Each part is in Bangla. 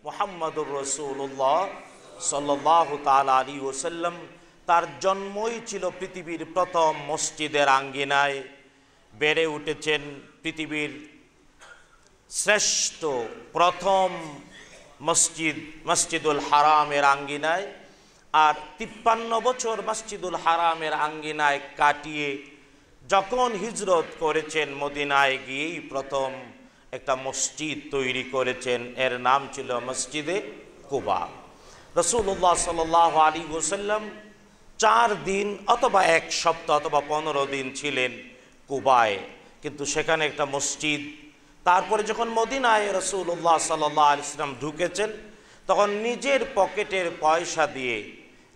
মুহাম্মদুর রাসূলুল্লাহ সাল্লাল্লাহু তাআলা আলাইহি ওয়াসাল্লাম তার জন্মই ছিল পৃথিবীর প্রথম মসজিদের আঙ্গিনায়। বেড়ে উঠেছেন পৃথিবীর শ্রেষ্ঠ প্রথম মসজিদুল হারামের আঙ্গিনায়। আর 53 বছর মসজিদুল হারামের আঙ্গিনায় কাটিয়ে যখন হিজরত করেছেন, মদিনায় গিয়েই প্রথম একটা মসজিদ তৈরি করেছেন। এর নাম ছিল মসজিদে কুবা। রাসূলুল্লাহ সাল্লাল্লাহু আলাইহি ওয়াসাল্লাম 4 দিন অথবা 1 সপ্তাহ অথবা 15 দিন ছিলেন কুবায়, কিন্তু সেখানে একটা মসজিদ। তারপরে যখন মদিনায় রাসূলুল্লাহ সাল্লাল্লাহু আলাইহি ওয়াসাল্লাম ঢুকেছেন, তখন নিজের পকেটের পয়সা দিয়ে,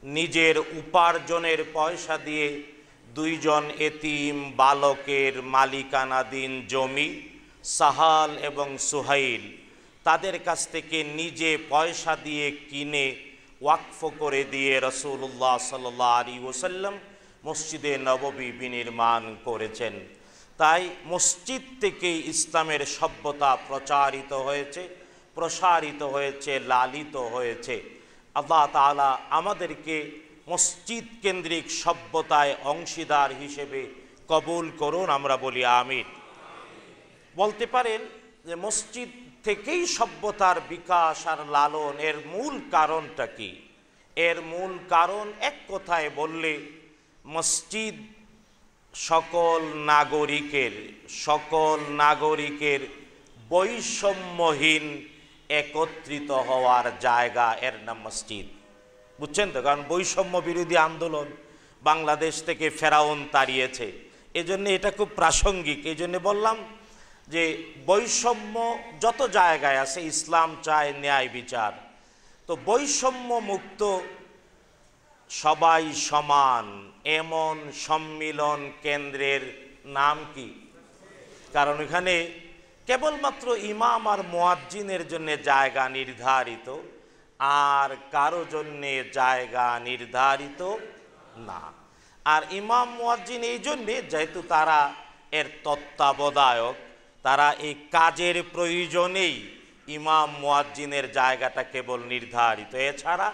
নিজের উপার্জনের পয়সা দিয়ে 2 জন এতিম বালকের মালিকানাধীন জমি, সাহাল এবং সুহাইল, তাদের কাছ থেকে নিজে পয়সা দিয়ে কিনে ওয়াকফ করে দিয়ে রাসূলুল্লাহ সাল্লাল্লাহু আলাইহি ওয়াসাল্লাম মসজিদে নববী বিনির্মাণ করেছেন। তাই মসজিদ থেকেই ইসলামের সভ্যতা প্রচারিত হয়েছে, প্রসারিত হয়েছে, লালিত হয়েছে। আল্লাহ তাআলা আমাদেরকে মসজিদ কেন্দ্রিক সভ্যতায় অংশীদার হিসেবে কবুল করুন, আমরা বলি আমিন। বলতে পারেন যে মসজিদ থেকেই সভ্যতার বিকাশ আর লালন, এর মূল কারণটা কি? এর মূল কারণ এক কথায় বললে, মসজিদ সকল নাগরিকের বৈষম্যহীন একত্রিত হওয়ার জায়গা, এর নাম মসজিদ। বুঝছেন তো? কারণ বৈষম্য বিরোধী আন্দোলন বাংলাদেশ থেকে ফেরাউন তাড়িয়েছে, এজন্য এটা খুব প্রাসঙ্গিক। এই জন্য বললাম যে বৈষম্য যত জায়গায় আছে, ইসলাম চায় ন্যায় বিচার। তো বৈষম্য মুক্ত, সবাই সমান এমন সম্মিলন কেন্দ্রের নাম কি? কারণ এখানে কেবলমাত্র ইমাম আর মুয়াজ্জিনের জন্য জায়গা নির্ধারিত, আর কারো জন্যে জায়গা নির্ধারিত না। আর ইমাম মুয়াজ্জিন এই জন্যে, যেহেতু তারা এর তত্ত্বাবধায়ক, তারা এই কাজের প্রয়োজনেই ইমাম মুয়াজ্জিনের জায়গাটা কেবল নির্ধারিত। এছাড়া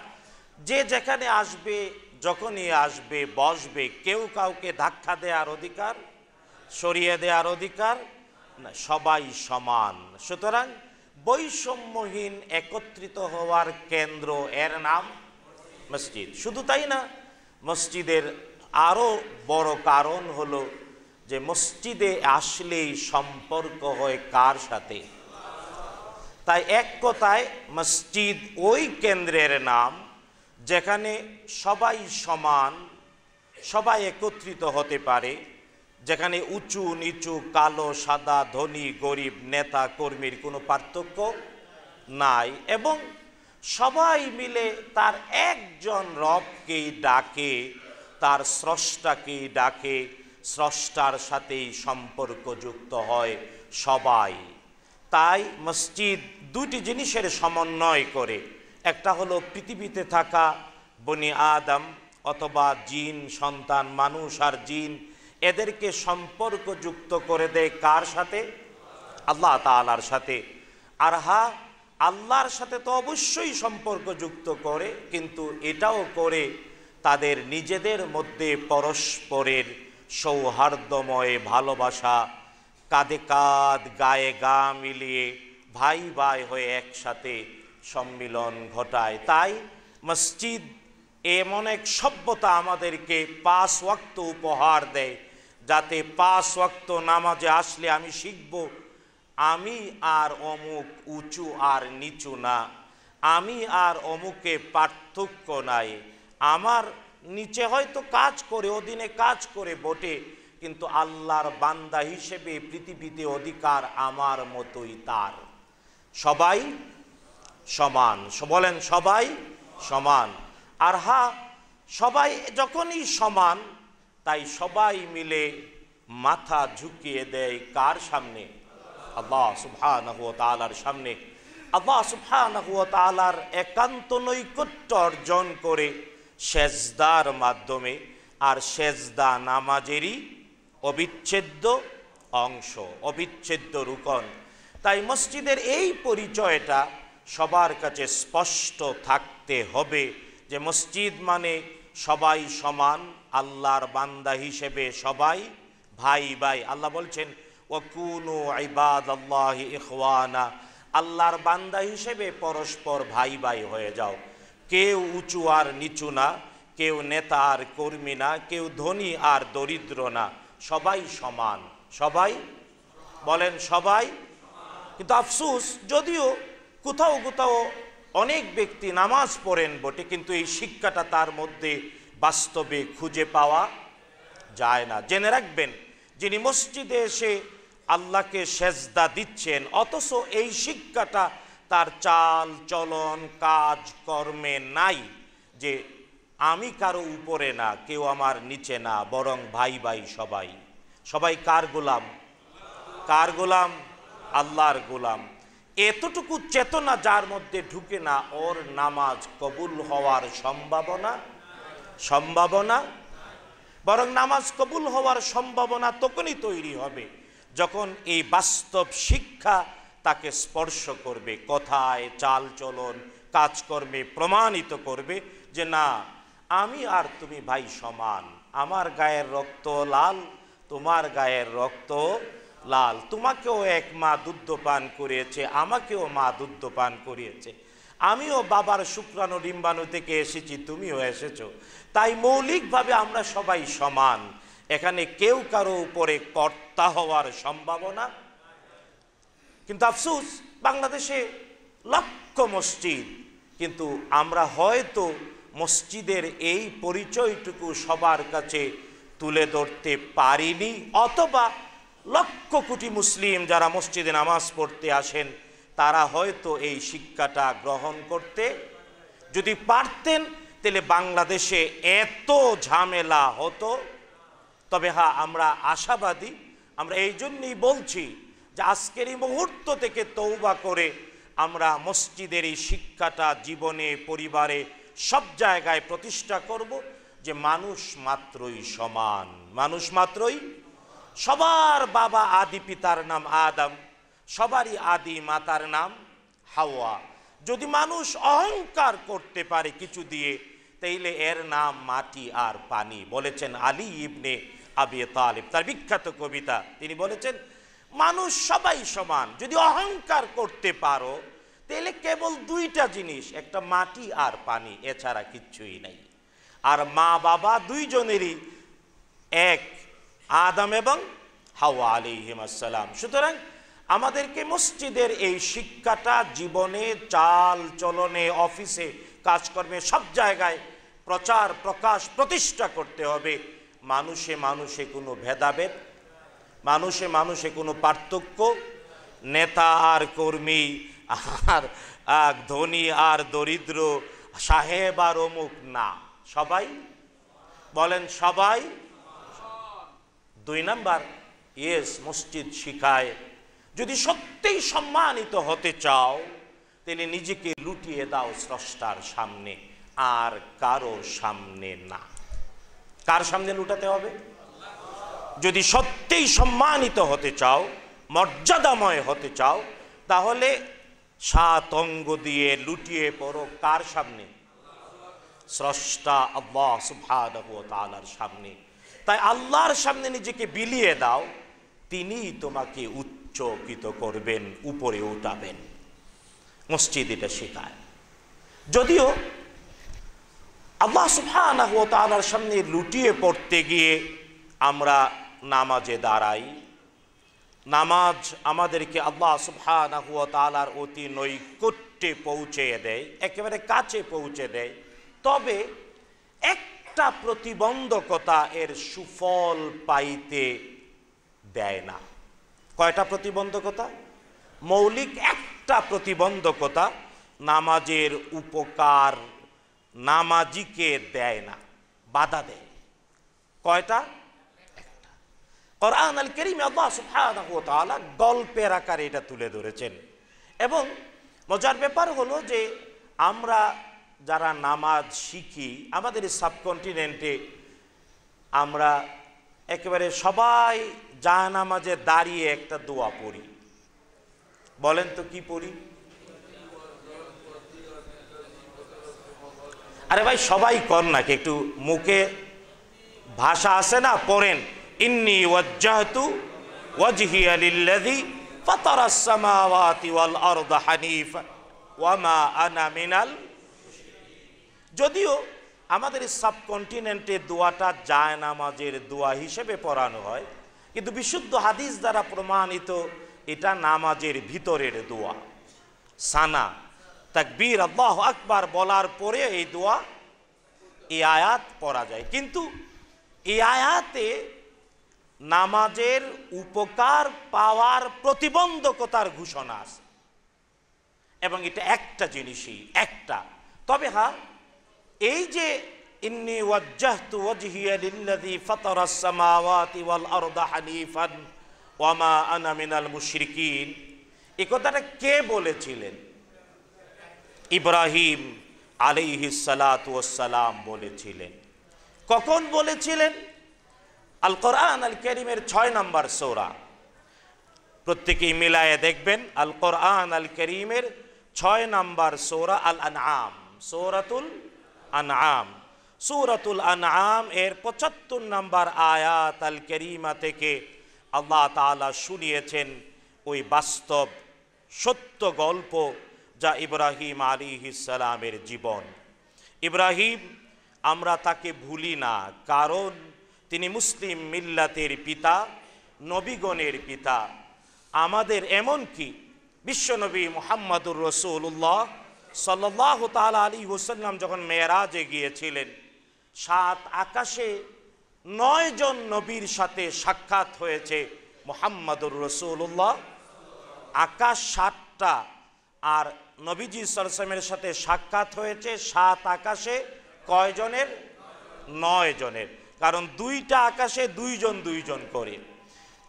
যে যেখানে আসবে, যখনই আসবে, বসবে, কেউ কাউকে ধাক্কা দেওয়ার অধিকার, সরিয়ে দেওয়ার অধিকার না, সবাই সমান। সুতরাং বৈষম্যহীন একত্রিত হওয়ার কেন্দ্র, এর নাম মসজিদ। শুধু তাই না, মসজিদের আরও বড় কারণ হলো যে মসজিদে আসলেই সম্পর্ক হয় কার সাথে? তাই এক কথায় মসজিদ ওই কেন্দ্রের নাম যেখানে সবাই সমান, সবাই একত্রিত হতে পারে, যেখানে উঁচু নিচু, কালো সাদা, ধনী গরিব, নেতা কর্মীর কোনো পার্থক্য নাই, এবং সবাই মিলে তার একজন রবকেই ডাকে, তার স্রষ্টাকেই ডাকে, স্রষ্টার সাথেই সম্পর্কযুক্ত হয় সবাই। তাই মসজিদ 2টি জিনিসের সমন্বয় করে। একটা হলো পৃথিবীতে থাকা বনি আদম অথবা জিন সন্তান, মানুষ আর জিন, এদেরকে সম্পর্কযুক্ত করে দেয় কার সাথে? আল্লাহ তাআলার সাথে। আর হ্যাঁ, আল্লাহর সাথে তো অবশ্যই সম্পর্কযুক্ত করে, কিন্তু এটাও করে তাদের নিজেদের মধ্যে পরস্পরের সৌহার্দ্যময় ভালোবাসা, কাঁধে কাঁধ গায়ে গা মিলিয়ে ভাই ভাই হয়ে একসাথে সম্মিলন ঘটায়। তাই মসজিদ এমন এক সভ্যতা আমাদেরকে 5 ওয়াক্ত উপহার দেয়, যাতে 5 ওয়াক্ত নামাজে আসলে আমি শিখব আমি আর অমুক উঁচু আর নিচু না, আমি আর অমুকে পার্থক্য নাই। আমার নিচে হয়তো কাজ করে, অধীনে কাজ করে বটে, কিন্তু আল্লাহর বান্দা হিসেবে পৃথিবীতে অধিকার আমার মতোই তার। সবাই সমান, বলেন সবাই সমান। আর হ্যাঁ, সবাই যখনই সমান, তাই সবাই মিলে মাথা ঝুঁকিয়ে দেয় কার সামনে? আল্লাহ সুবহানাহু ওয়া তাআলার সামনে। আল্লাহ সুবহানাহু ওয়া তাআলার একান্ত নৈকট্য অর্জন করে সেজদার মাধ্যমে। আর সেজদা নামাজেরই অবিচ্ছেদ্য অংশ, অবিচ্ছেদ্য রুকন। তাই মসজিদের এই পরিচয়টা সবার কাছে স্পষ্ট থাকতে হবে যে মসজিদ মানে সবাই সমান, আল্লাহর বান্দা হিসেবে সবাই ভাই ভাই। আল্লাহ বলছেন ওয়াকুনু ইবাদাল্লাহি ইখওয়ানা, আল্লাহর বান্দা হিসেবে পরস্পর ভাই ভাই হয়ে যাও। কেউ উঁচু আর নিচু না, কেউ নেতা আর কর্মী না, কেউ ধনী আর দরিদ্র না, সবাই সমান। সবাই বলেন সবাই। কিন্তু আফসোস, যদিও কোথাও কোথাও অনেক ব্যক্তি নামাজ পড়েন বটে, কিন্তু এই শিক্ষাটা তার মধ্যে বাস্তবে খুঁজে পাওয়া যায় না। জেনে রাখবেন, যিনি মসজিদে এসে আল্লাহকে সেজদা দিচ্ছেন অথচ এই শিক্ষাটা তার চাল চলন কাজ কর্মে নাই, যে আমি কারো উপরে না, কেউ আমার নিচে না, বরং ভাই ভাই সবাই। সবাই কার গোলাম? কার গোলাম? আল্লাহর গোলাম। এতটুকু চেতনা যার মধ্যে ঢুকে না, ওর নামাজ কবুল হওয়ার সম্ভাবনা বরং নামাজ কবুল হওয়ার সম্ভাবনা তখনই তৈরি হবে যখন এই বাস্তব শিক্ষা তাকে স্পর্শ করবে, কথায় চাল চলন কাজকর্মে প্রমাণিত করবে যে না, আমি আর তুমি ভাই সমান। আমার গায়ের রক্ত লাল, তোমার গায়ের রক্ত লাল। তোমাকেও এক মা দুধ পান করিয়েছে, আমাকেও মা দুধ পান করিয়েছে। আমিও বাবার শুক্রাণু ডিম্বাণু থেকে এসেছি, তুমিও এসেছো। তাই মৌলিকভাবে আমরা সবাই সমান। এখানে কেউ কারো উপরে কর্তা হওয়ার সম্ভাবনা। কিন্তু আফসোস, বাংলাদেশে লক্ষ মসজিদ, কিন্তু আমরা হয়তো মসজিদের এই পরিচয়টুকু সবার কাছে তুলে ধরতে পারিনি, অথবা লক্ষ কোটি মুসলিম যারা মসজিদে নামাজ পড়তে আসেন তারা হয়তো এই শিক্ষাটা গ্রহণ করতে যদি পারতেন, তাহলে বাংলাদেশে এত ঝামেলা হতো। তবে হ্যাঁ, আমরা আশাবাদী। আমরা এই জন্যই বলছি যে আজকের এই মুহূর্ত থেকে তওবা করে আমরা মসজিদের এই শিক্ষাটা জীবনে, পরিবারে, সব জায়গায় প্রতিষ্ঠা করব যে মানুষ মাত্রই সমান। মানুষ মাত্রই, সবার বাবা আদি পিতার নাম আদম, সবারই আদি মাতার নাম হাওয়া। যদি মানুষ অহংকার করতে পারে কিছু দিয়ে, তাইলে এর নাম মাটি আর পানি। বলেছেন আলী ইবনে আবি তালিব, তার বিখ্যাত কবিতা, তিনি বলেছেন মানুষ সবাই সমান। যদি অহংকার করতে পারো তাহলে কেবল দুইটা জিনিস, একটা মাটি আর পানি, এছাড়া কিচ্ছুই নাই। আর মা বাবা দুইজনেরই এক, আদম এবং হাওয়া আলাইহিম আসসালাম। সুতরাং আমাদেরকে মসজিদের এই শিক্ষাটা জীবনে, চাল চলনে, অফিসে, কাজকর্মে, সব জায়গায় প্রচার প্রকাশ প্রতিষ্ঠা করতে হবে। মানুষে মানুষে কোনো ভেদাভেদ, মানুষে মানুষে কোনো পার্থক্য, নেতা আর কর্মী, আর ধনী আর দরিদ্র, সাহেব আর অমুক না, সবাই বলেন সবাই। 2 নাম্বার, মসজিদ শিখায় যদি সত্যিই সম্মানিত হতে চাও তাহলে নিজেকে লুটিয়ে দাও স্রষ্টার সামনে, আর কারোর সামনে না। কার সামনে লুটাতে হবে? যদি সত্যিই সম্মানিত হতে চাও, মর্যাদাময় হতে চাও, তাহলে 7 অঙ্গ দিয়ে লুটিয়ে পড়ো কার সামনে? স্রষ্টা আল্লাহ সুবহানাহু ওয়া তাআলার সামনে। তাই আল্লাহর সামনে নিজেকে বিলিয়ে দাও, তিনিই তোমাকে উচ্চকিত করবেন, উপরে উঠাবেন। মসজিদ এটা শেখায়। যদিও আল্লাহ সুবহানাহু ওয়া তাআলার সামনে লুটিয়ে পড়তে গিয়ে আমরা নামাজে দাঁড়াই, নামাজ আমাদেরকে আল্লাহ সুবহানাহু ওয়া তাআলার অতি নৈকট্যে পৌঁছে দেয়, একেবারে কাছে পৌঁছে দেয়। তবে একটা প্রতিবন্ধকতা এর সুফল পাইতে দেয় না। কয়টা প্রতিবন্ধকতা? মৌলিক একটা প্রতিবন্ধকতা নামাজের উপকার নামাজিকে দেয় না, বাধা দেয়। কয়টা? একটা। কোরআন আল কারীমে আল্লাহ সুবহানাহু ওয়া তাআলা গল্পের আকারে এটা তুলে ধরেছেন। এবং মজার ব্যাপার হলো যে আমরা যারা নামাজ শিখি, আমাদের সাবকন্টিনেন্টে আমরা একেবারে সবাই জায়নামাজে দাঁড়িয়ে একটা দোয়া পড়ি। বলেন তো কি পড়ি? আরে ভাই সবাই কর নাকি, একটু মুখে ভাষা আছে না, পড়েন। ইন্নী ওয়াজ্জাহতু ওয়াজহিয়া লিল্লাযী ফাতারাস সামাওয়াতি ওয়াল আরদা হানিফা ওয়া মা আনা মিনাল। যদিও আমাদের সাবকন্টিনেন্টে দোয়াটা জায়নামাজের দোয়া হিসেবে পড়ানো হয়, কিন্তু বিশুদ্ধ হাদিস দ্বারা প্রমাণিত এটা নামাজের ভিতরের দোয়া। সানা তাকবীর আল্লাহু আকবার বলার পরে এই দোয়া, এই আয়াত পড়া যায়। কিন্তু এই আয়াতে নামাজের উপকার পাওয়ার প্রতিবন্ধকতার ঘোষণা আছে, এবং এটা একটা জিনিসই, একটা। তবে হ্যাঁ, এই যে ইন্নী ওয়াজ্জাহতু ওয়াজহিয়া লিল্লাযী ফাতারাস সামাওয়াতি ওয়াল আরদা হানিফান ওয়া মা আনা মিনাল মুশরিকিন, এই কথাটা কে বলেছিলেন? ইব্রাহিম আলাইহিস সালাতু ওয়াস সালাম বলেছিলেন। কখন বলেছিলেন? আল কোরআন আল কারীমের 6 নম্বর সূরা, প্রত্যেকেই মিলায়ে দেখবেন। আল কোরআন আল কারীমের 6 নম্বর সূরা আল আনআম, সূরাতুল আনআম। সূরাতুল আনআম এর 75 নম্বর আয়াত আল কারীমা থেকে আল্লাহ তাআলা শুনিয়েছেন ওই বাস্তব সত্য গল্প, যা ইব্রাহিম আলাইহিস সালামের জীবন। ইব্রাহিম, আমরা তাকে ভুলি না, কারণ তিনি মুসলিম মিল্লাতের পিতা, নবীগণের পিতা। আমাদের এমনকি বিশ্বনবী মুহাম্মদুর রাসূলুল্লাহ সাল্লাল্লাহু তাআলা আলাইহি ওয়াসাল্লাম যখন মেরাজে গিয়েছিলেন, 7 আকাশে 9 জন নবীর সাথে সাক্ষাৎ হয়েছে মুহাম্মদুর রাসূলুল্লাহ। আকাশ 7টা, আর নবীজি সাল্লাল্লাহু আলাইহি ওয়াসাল্লামের সাথে সাক্ষাৎ হয়েছে 7 আকাশে কয় জনের? 9 জনের, কারণ 2টা আকাশে 2 জন করে।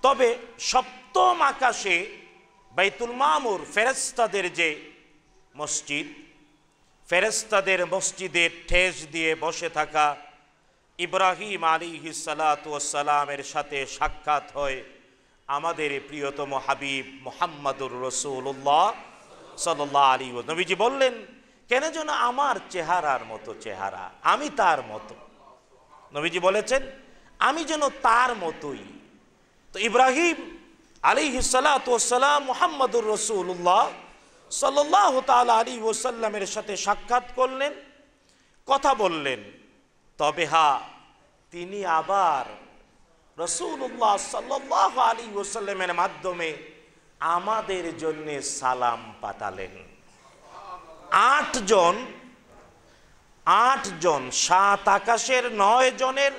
তবে 7ম আকাশে বাইতুল মামুর, ফেরেশতাদের যে মসজিদ, ফেরেশতাদের মসজিদের ঠেস দিয়ে বসে থাকা ইব্রাহিম আলাইহিস সালাতু ওয়াস সালামের সাথে সাক্ষাৎ হয় আমাদের প্রিয়তম হাবিব মুহাম্মদুর রাসূলুল্লাহ সাল্লাল্লাহু আলাইহি ওয়াসাল্লাম। নবীজি বললেন, কেন যেন আমার চেহারার মতো চেহারা, আমি তার মতো। নবীজি বলেছেন, আমি যেন তার মতোই। তো ইব্রাহিম আলাইহিস সালাতু ওয়াস সালাম মুহাম্মদুর রাসূলুল্লাহ সাল্লাল্লাহু তাআলা আলাইহি ওয়াসাল্লামের সাথে সাক্ষাৎ করলেন, কথা বললেন। তবে হ্যাঁ, তিনি আবার রাসূলুল্লাহ সাল্লাল্লাহু আলাইহি ওয়াসাল্লামের মাধ্যমে আমাদের জন্য সালাম পাঠালেন। 8 জন, 7 আকাশের 9 জনের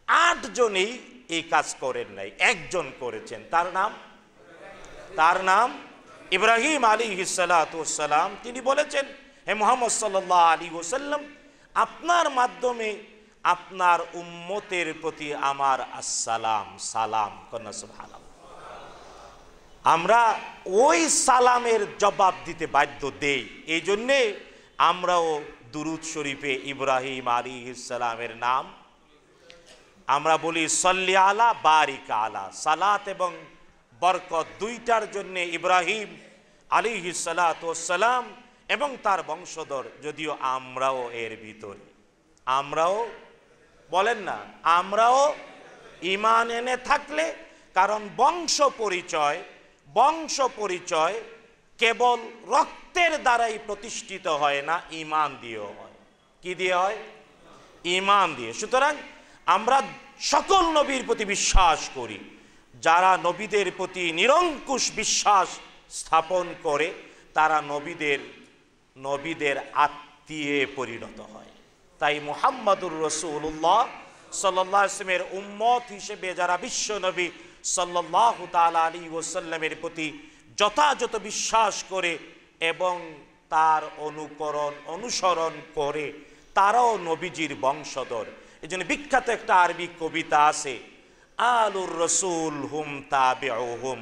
8 জনই এই কাজ করেন নাই, একজন করেছেন। তার নাম ইব্রাহিম আলাইহিস সালাতু ওয়াস সালাম। তিনি বলেছেন, হে মুহাম্মদ সাল্লাল্লাহু আলাইহি ওয়াসাল্লাম, আপনার মাধ্যমে আপনার উম্মতের প্রতি আমার আসসালাম, সালাম কন্যা। সুবহানাল্লাহ। আমরা ওই সালামের জবাব দিতে বাধ্য দেই, এই জন্যে আমরাও দুরুদ শরীফে ইব্রাহিম আলাইহিস সালামের নাম আমরা বলি সল্লি আলা বারিক আলা। সালাত এবং বরকত দুইটার জন্য ইব্রাহিম আলাইহিস সালাতু ওয়াস সালাম এবং তার বংশধর, যদিও আমরাও এর ভিতরে, আমরাও বলেন না, আমরাও ঈমান এনে থাকলে, কারণ বংশ পরিচয় কেবল রক্তের দ্বারাই প্রতিষ্ঠিত হয় না, ঈমান দিয়েও হয়। কি দিয়ে হয়? ঈমান দিয়ে। সুতরাং আমরা সকল নবীর প্রতি বিশ্বাস করি। যারা নবীদের প্রতি নিরঙ্কুশ বিশ্বাস স্থাপন করে, তারা নবীদের আত্মীয়ে পরিণত হয়। তাই মুহাম্মদুর রাসূলুল্লাহ সাল্লাল্লাহু আলাইহি ওয়াসাল্লামের উম্মত হিসেবে যারা বিশ্ব নবী সাল্লাল্লাহু তাআলা আলাইহি ওয়াসাল্লামের প্রতি যথাযথ বিশ্বাস করে এবং তার অনুসরণ করে, তারাও নবীজির বংশধর। এই জন্য বিখ্যাত একটা আরবি কবিতা আছে, আলুর রসুল হুম তাবিউহুম,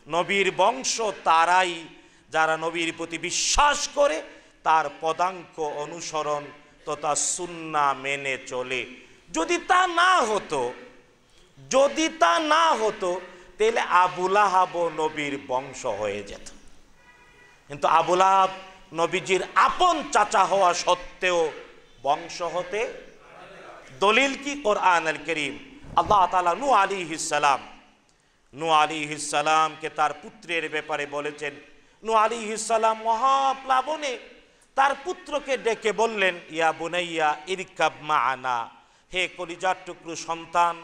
নবীর বংশ তারাই যারা নবীর প্রতি বিশ্বাস করে, তার পদাঙ্ক অনুসরণ তথা সুন্নাহ মেনে চলে। যদি তা না হতো তাহলে আবু লাহাব নবীর বংশ হয়ে যেত। কিন্তু আবু লাহাব নবীজির আপন চাচা হওয়া সত্ত্বেও বংশ হতে। দলিল কি? কোরআন আল করিম। আল্লাহ তাআলা নূহ আলাইহিস সালামকে তার পুত্রের ব্যাপারে বলেছেন। নূহ আলাইহিস সালাম মহাপ্লাবনে তার পুত্রকে ডেকে বললেন, ইয়া বুনাইয়া ইরকাব মা'ানা, হে কলিজার টুকরো সন্তান,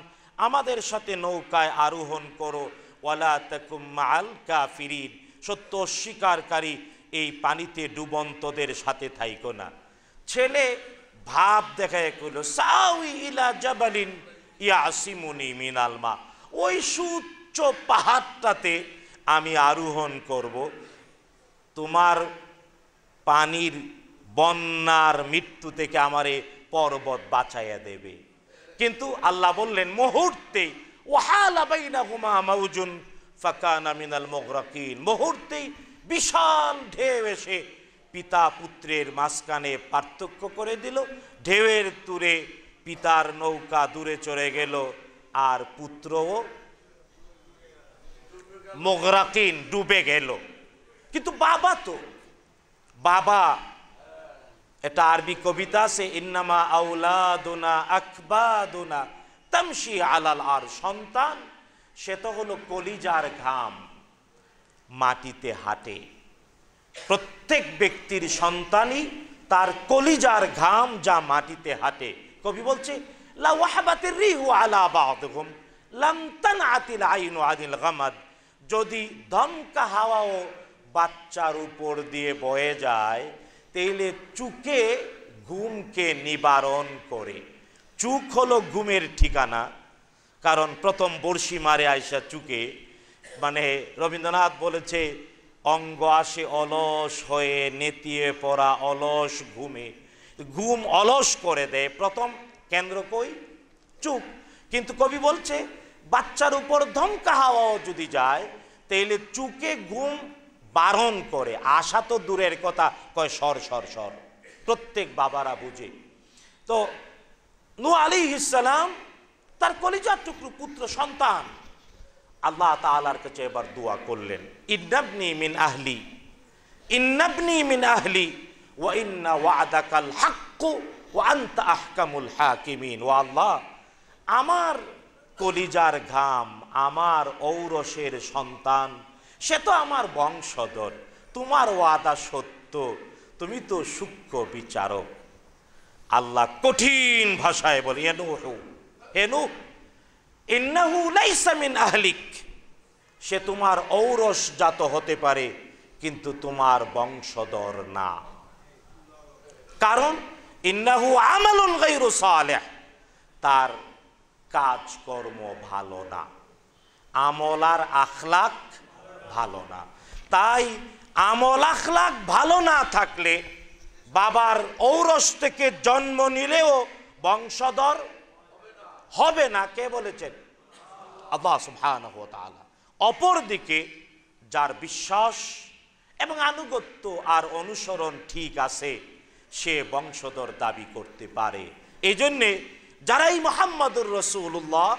আমাদের সাথে নৌকায় আরোহণ করো। ওয়ালা তাকুম মা'আল কাফিরিন, সত্য অস্বীকারী এই পানিতে ডুবন্তদের সাথে থাইকো না। ছেলে ভাব দেখায় কইল, সাউই ইলা জাবালিন ইয়াসিমুনি মিনাল মা, ওই সুউচ্চ পাহাড়টাতে আমি আরোহণ করব, তোমার পানির বন্যার মৃত্যু থেকে আমারে পর্বত বাঁচাইয়া দেবে। কিন্তু আল্লাহ বললেন মুহূর্তেই, ওয়াহালা বাইনাহুমা মাউজুন ফাকানা মিনাল মুগরাকিন, মুহূর্তেই বিশাল ঢেউ এসে পিতা পুত্রের মাঝখানে পার্থক্য করে দিল। ঢেউয়ের তুরে পিতার নৌকা দূরে চলে গেল, আর পুত্রও মুগরাকিন ডুবে গেল। কিন্তু বাবা, এটা আরবি কবিতা আছে, ইন্নামা আউলাদুনা আকবাদুনা তামশি আলাল আর, সন্তান সে তো হলো কলিজার ঘাম, মাটিতে হাঁটে। প্রত্যেক ব্যক্তির সন্তানই তার কলিজার ঘাম, যা মাটিতে হাঁটে। কবি বলছে, লা ওয়াহাবাতির রিহু আলা বা'দিহিম লাম তানআতিল আইনু আনিল গামাদ, যদি দমকা হাওয়াও বাচ্চার উপর দিয়ে বয়ে যায়, তাইলে চুকে ঘুমকে নিবারণ করে। চুক হলো ঘুমের ঠিকানা, কারণ প্রথম বর্ষি মারে আয়সা চুকে। মানে রবীন্দ্রনাথ বলেছে, অঙ্গ আসে অলস হয়ে নেতিয়ে পড়া অলস ঘুমে, ঘুম অলস করে দেয়। প্রথম কেন্দ্র কই? চুক। কিন্তু কবি বলছে, বাচ্চার উপর ধমকা হাওয়াও যদি যায়, তাইলে চুকে ঘুম বারণ করে। আশা তো দূরের কথা, কয় সর সর সর। প্রত্যেক বাবারা বুঝে। তো নূহ আলাইহিস সালাম তার কলিজার টুকরো পুত্র সন্তান, আল্লাহ তাআলার কাছে এবার দোয়া করলেন, ইন্নাবনি মিন আহলি ওয়া ইন্না ওয়া'দাকাল হাক্কু ওয়া আনতা আহকামুল হাকিমিন। ও আল্লাহ, আমার কলিজার ঘাম, আমার ঔরসের সন্তান, সে তো আমার বংশধর, তোমার ওয়াদা সত্য, তুমি তো সূক্ষ্ম বিচারক। আল্লাহ কঠিন ভাষায় বলে, হে নূহ, ইন্নাহু লাইসা মিন আহলিক, সে তোমার ঔরস জাত হতে পারে, কিন্তু তোমার বংশধর না। কারণ ইন্নাহু আমালুন গায়রু সালিহ, তার কাজকর্ম ভালো না, আমল আর আখলাক ভালো না। তাই আমল আখলাক ভালো না থাকলে বাবার ঔরস থেকে জন্ম নিলেও বংশধর হবে না। কে বলেছেন? আল্লাহ সুবহানাহু ওয়া তাআলা। অপরদিকে যার বিশ্বাস এবং আনুগত্য আর অনুসরণ ঠিক আছে, সে বংশধর দাবি করতে পারে। এই জন্যে যারাই মুহাম্মদুর রাসূলুল্লাহ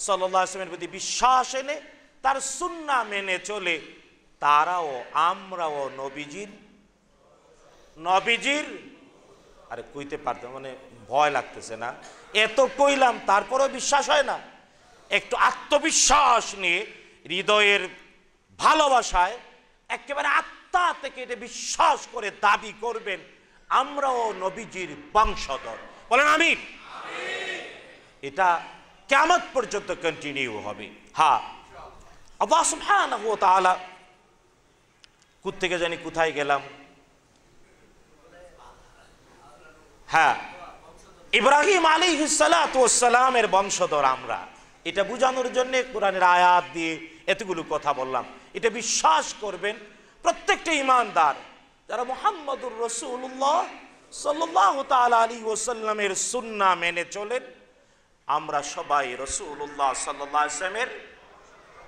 সাল্লাল্লাহু আলাইহি ওয়াসাল্লামের প্রতি বিশ্বাস এনে তার সুন্নাহ মেনে চলে, তারাও আমরাও নবীজির আরে কইতে পারতাম, মানে ভয় লাগতেছে না? এত কইলাম তারপরেও বিশ্বাস হয় না? একটু আত্মবিশ্বাস নিয়ে, হৃদয়ের ভালোবাসায় একেবারে আত্মা থেকে এটা বিশ্বাস করে দাবি করবেন, আমরাও নবীজির বংশধর। বলেন আমিন। এটা কিয়ামত পর্যন্ত কন্টিনিউ হবে। হ্যাঁ, আল্লাহ সুবহানাহু ওয়া তাআলা, কোত্থেকে জানি কোথায় গেলাম, হ্যাঁ, ইব্রাহিম আলাইহিস সালাতু ওয়াস সালামের বংশধর আমরা। এটা বোঝানোর জন্য কোরআনের আয়াত দিয়ে এতগুলো কথা বললাম। এটা বিশ্বাস করবেন প্রত্যেকটা ঈমানদার, যারা মুহাম্মদুর রাসূলুল্লাহ সাল্লাল্লাহু তাআলা আলাইহি ওয়াসাল্লামের সুন্নাহ মেনে চলেন, আমরা সবাই রাসূলুল্লাহ সাল্লাল্লাহু আলাইহি ওয়াসাল্লামের,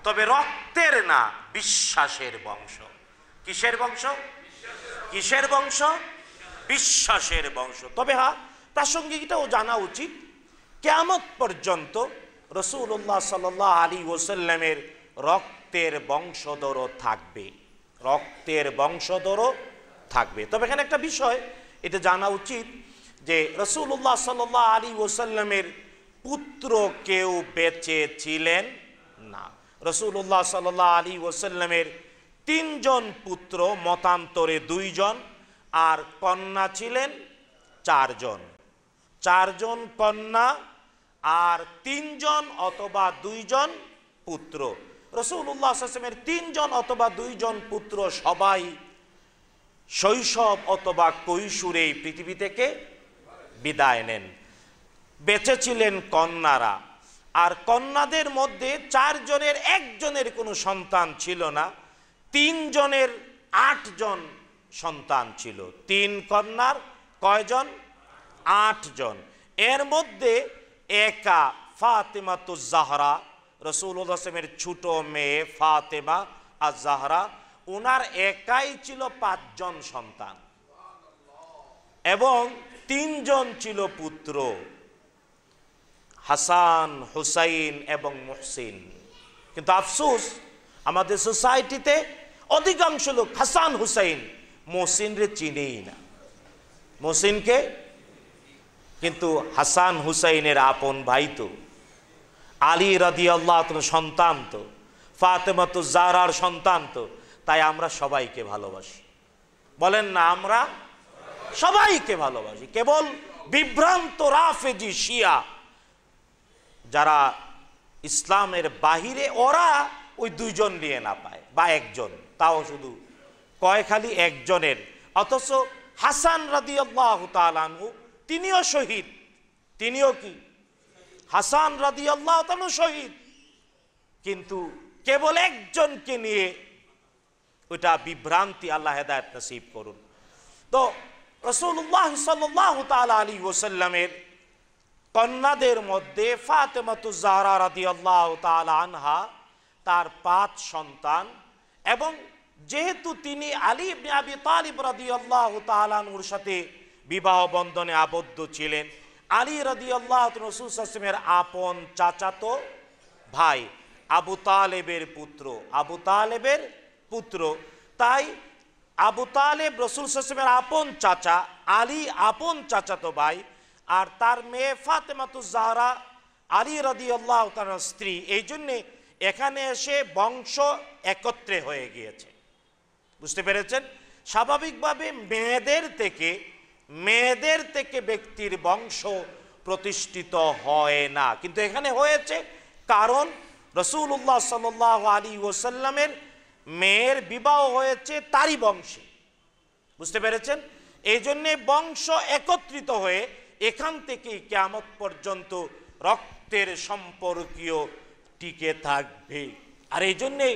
তবে রক্তের না, বিশ্বাসের বংশ। কিসের বংশ? কিসের বংশ? বিশ্বাসের বংশ। তবে হ্যাঁ, প্রাসঙ্গিক এটাও জানা উচিত, কিয়ামত পর্যন্ত রাসূলুল্লাহ সাল্লাল্লাহু আলাইহি ওয়াসাল্লামের রক্তের বংশধরও থাকবে, রক্তের বংশধরও থাকবে। তবে এখানে একটা বিষয় এটা জানা উচিত, যে রাসূলুল্লাহ সাল্লাল্লাহু আলাইহি ওয়াসাল্লামের পুত্র কেউ বেঁচে ছিলেন না। রাসূলুল্লাহ সাল্লাল্লাহু আলাইহি ওয়াসাল্লামের 3 জন পুত্র, মতান্তরে 2 জন, আর কন্যা ছিলেন 4 জন। 4 জন কন্যা আর 3 জন অথবা 2 জন পুত্র। রাসূলুল্লাহ সাল্লাল্লাহু আলাইহি ওয়াসাল্লামের 3 জন অথবা 2 জন পুত্র সবাই শৈশব অথবা কৈশোরে পৃথিবী থেকে বিদায় নেন। বেঁচে ছিলেন কন্যারা, আর কন্যাদের মধ্যে 4 জনের 1 জনের কোনো সন্তান ছিল না, 3 জনের 8 জন সন্তান ছিল। 3 কন্যার কয়জন? 8 জন। এর মধ্যে একা ফাতেমাতুজ জাহরা, রাসূলুল্লাহ সাল্লাল্লাহু আলাইহি ওয়াসাল্লামের ছোট মেয়ে ফাতেমা আজ জাহরা, ওনার একাই ছিল 5 জন সন্তান, এবং 3 জন ছিল পুত্র, হাসান, হুসাইন এবং মুহসিন। কিন্তু আফসোস, আমাদের সোসাইটিতে অধিকাংশ লোক হাসান হুসাইন মুহসিনরে চিনেই না। মুহসিনকে কিন্তু হাসান হুসাইনের আপন ভাই তো, আলী রাদিয়াল্লাহু তাআলা সন্তান তো, ফাতেমাতুজ জাহরার সন্তান তো, তাই আমরা সবাইকে ভালোবাসি। বলেন না, আমরা সবাইকে ভালোবাসি। কেবল বিভ্রান্ত রাফেজি শিয়া যারা ইসলামের বাহিরে, ওরা ওই 2 জন নিয়ে না পায়, বা 1 জন, তাও শুধু কয় খালি 1 জনের। অথচ হাসান রাদিয়াল্লাহু তাআলা আনহু তিনিও শহীদ। তিনিও কি? হাসান রাদিয়াল্লাহু তাআলা শহীদ, কিন্তু কেবল 1 জনকে নিয়ে ওটা বিভ্রান্তি। আল্লাহ হেদায়েত নসিব করুন। তো রাসূলুল্লাহ সাল্লাল্লাহু তাআলা আলাইহি ওয়াসাল্লামের কন্যাদের মধ্যে ফাতেমাতুজ জাহরা রাদিয়াল্লাহু তাআলা আনহা, তার 5 সন্তান, এবং যেহেতু তিনি আলী ইবনে আবি তালিব রাদিয়াল্লাহু তাআলা আনহুর সাথে বিবাহ বন্ধনে আবদ্ধ ছিলেন, আলী রাদিয়াল্লাহু তাআলা রাসূল সাল্লাল্লাহু আলাইহি ওয়াসাল্লামের আপন চাচাতো ভাই, আবু তালেবের পুত্র, আবু তালেবের পুত্র। তাই আবু তালেব রাসূল সাল্লাল্লাহু আলাইহি ওয়াসাল্লামের আপন চাচা, আলী আপন চাচাতো ভাই, আর তার মেয়ে ফাতেমাতুজ জাহরা আলী রাদিয়াল্লাহু তাআলার স্ত্রী। এই জন্যে এখানে এসে বংশ একত্রে হয়ে গিয়েছে। বুঝতে পেরেছেন? স্বাভাবিকভাবে মেয়েদের থেকে ব্যক্তির বংশ প্রতিষ্ঠিত হয় না, কিন্তু এখানে হয়েছে, কারণ রাসূলুল্লাহ সাল্লাল্লাহু আলাইহি ওয়াসাল্লামের মেয়ের বিবাহ হয়েছে তারই বংশে। বুঝতে পেরেছেন? এই জন্যে বংশ একত্রিত হয়ে এখান থেকেই কিয়ামত পর্যন্ত রক্তের সম্পর্কীয় টিকে থাকবে। আর এই জন্যে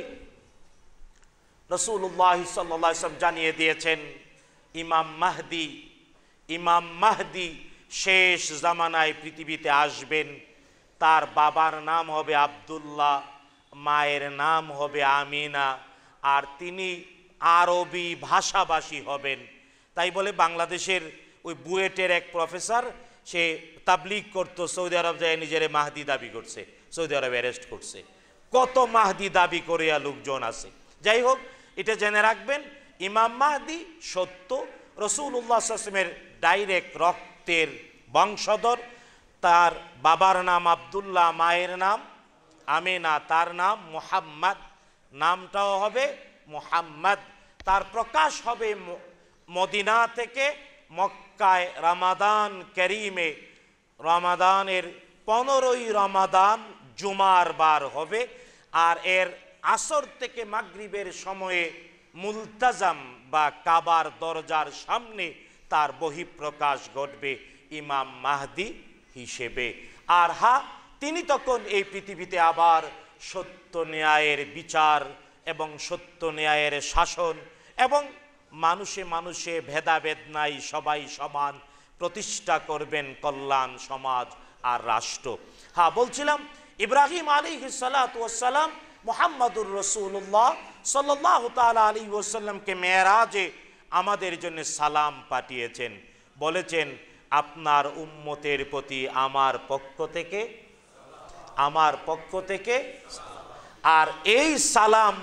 রাসূলুল্লাহ সাল্লাল্লাহু আলাইহি ওয়াসাল্লাম জানিয়ে দিয়েছেন, ইমাম মাহদি শেষ জামানায় পৃথিবীতে আসবেন। তার বাবার নাম হবে আব্দুল্লাহ, মায়ের নাম হবে আমিনা, আর তিনি আরবি ভাষাভাষী হবেন। তাই বলে বাংলাদেশের ওই বুয়েটের এক প্রফেসর, সে তাবলিগ করতো, সৌদি আরব যায় নিজের মাহদি দাবি করছে, সৌদি আরবে অ্যারেস্ট করছে। কত মাহদি দাবি করিয়া লোকজন আছে। যাই হোক, এটা জেনে রাখবেন, ইমাম মাহদি সত্য রাসূলুল্লাহ সাল্লাল্লাহু আলাইহি ওয়াসাল্লামের ডাইরেক্ট রক্তের বংশধর। তার বাবার নাম আব্দুল্লাহ, মায়ের নাম আমিনা, তার নাম মুহাম্মদ, নামটাও হবে মুহাম্মদ। তার প্রকাশ হবে মদিনা থেকে মক্কায় রমাদান করিমে। রমাদানের 15ই রমাদান জুমার বার হবে, আর এর আসর থেকে মাগরিবের সময়ে মুলতাজাম বা কাবার দরজার সামনে তার বহিঃপ্রকাশ ঘটবে ইমাম মাহদি হিসেবে। আর তিনি তখন এই পৃথিবীতে আবার সত্য ন্যায়ের বিচার এবং সত্য ন্যায়ের শাসন, এবং মানুষে মানুষে ভেদাভেদ নাই, সবাই সমান প্রতিষ্ঠা করবেন কল্যাণ সমাজ আর রাষ্ট্র। বলছিলাম, ইব্রাহিম আলাইহিস সালাতু ওয়াস সালাম মুহাম্মাদুর রাসূলুল্লাহ সাল্লাল্লাহু তাআলা আলাইহি ওয়াসাল্লামকে মেরাজে আমাদের জন্য সালাম পাঠিয়েছেন। বলেছেন, আপনার উম্মতের প্রতি আমার পক্ষ থেকে। আর এই সালাম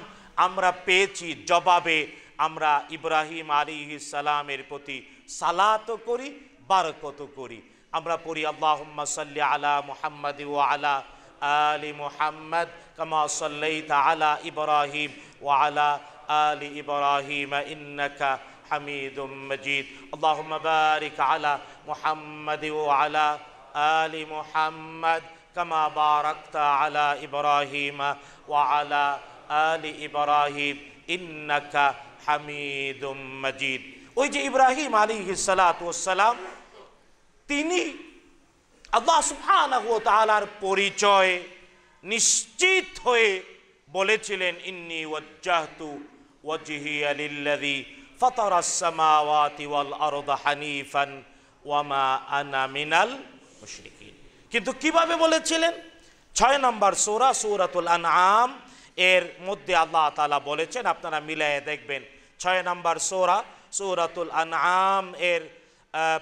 আমরা পেয়েছি, জবাবে আমরা ইব্রাহিম আলাইহিস সালামের প্রতি সালাত করি, বারাকাত করি। আমরা পড়ি আল্লাহুম্মা সাল্লি আলা মুহাম্মাদ ওয়া আলা আলি মুহাম্মাদ কামা সাল্লাইতা আলা ইব্রাহিম ওয়া আলা আলি ইব্রাহিম ইন্নাকা হামিদুম মাজিদ। আল্লাহুম্মা বারিক আলা মুহাম্মাদ ওয়া আলা আলি মুহাম্মাদ কামা বারাকতা আলা ইব্রাহিম ওয়া আলা আলি ইব্রাহিম ইন্নাকা হামিদুম মাজিদ। ওই যে ইব্রাহিম আলাইহিস সালাতু ওয়াস সালাম, তিনি আল্লাহ সুবহানাহু ওয়া তাআলার পরিচয় নিশ্চিত হয়ে বলেছিলেন, ইন্নী ওয়াজ্জাহতু ওয়াজহিয়া লিল্লাযী ফাতারাস সামাওয়াতি ওয়াল আরদা হানিফান ওয়া মা আনা মিনাল মুশরিকিন। কিন্তু কিভাবে বলেছিলেন? 6 নম্বর সূরা সূরাতুল আনআম এর মধ্যে আল্লাহ তাআলা বলেছেন, আপনারা মিলায়ে দেখবেন, 6 নম্বর সূরা সূরাতুল আনআম এর